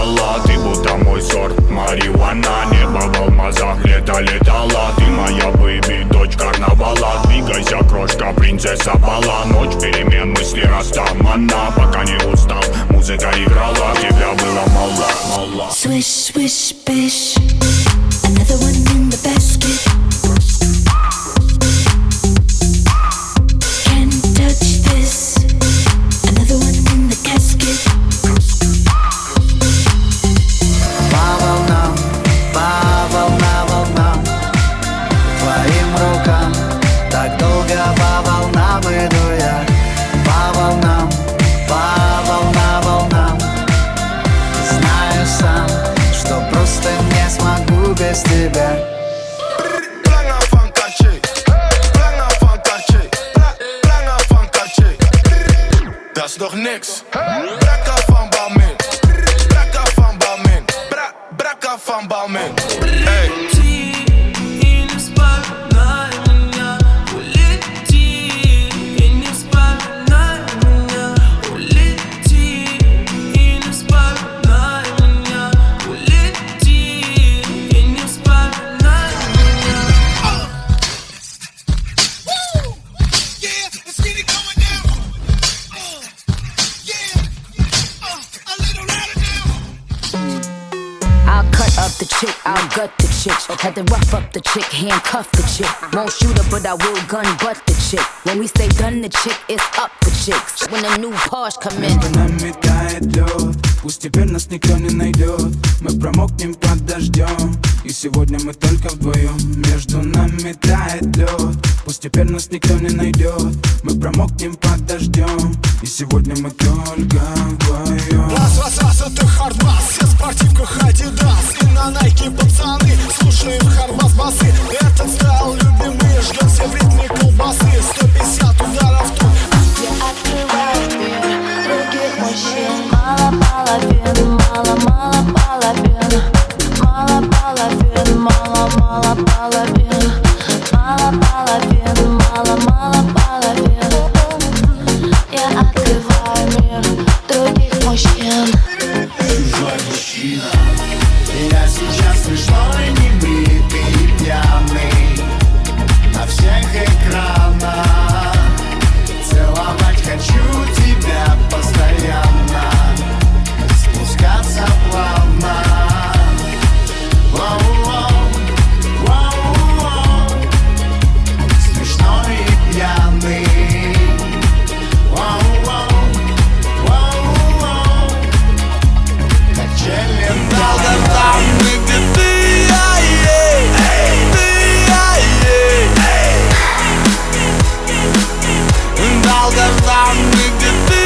летала. Ты будто мой сорт марихуана. Небо в алмазах летала. Ты моя бэйби, дочь карнавала. Двигайся, крошка, принцесса бала. Ночь перемен, мысли растамана. Пока не устал, музыка играла. Тебя было мало. Swish, swish, bish. Another one in the basket. Can't touch this. Another one in the casket. По волнам, волнам, твоим рукам. Так долго по волнам иду я. По волнам, волнам. Знаю сам, что просто не смогу без тебя. Dat is nog niks. Brakka van Balmin. Brakka van Balmin. Brakka van Balmin. Hey. The chick, I'll gut the chick. Had to rough up the chick, handcuff the chick. Won't shoot her, but I will gun butt the chick. When we say done the chick, it's up the chicks. When the new Porsche come in. Между нами тает лед, пусть теперь нас никто не найдет. Мы промокнем под дождем, и сегодня мы только вдвоем. Между нами тает лед, пусть теперь нас никто не найдет. Мы промокнем под дождем, и сегодня мы только вдвоем. Раз, это хардбас, все в спортивках Адидас. И на Найке пацаны, слушаем хардбас басы. Этот стайл любимый, ждем все в ритме колбасы. 150 ударов тут. Я открываю мир других мужчин. Мало половин, мало половин. Мало половин, мало половин. Мало половин, мало половин. Я открываю мир других мужчин. Чужой мужчина. Я сейчас смешной, небритый и пьяный. На всех экранах. Целовать хочу тебя постоянно. Спускаться плавно. Смешной и пьяный. Долгожданный ты, долгожданный ты.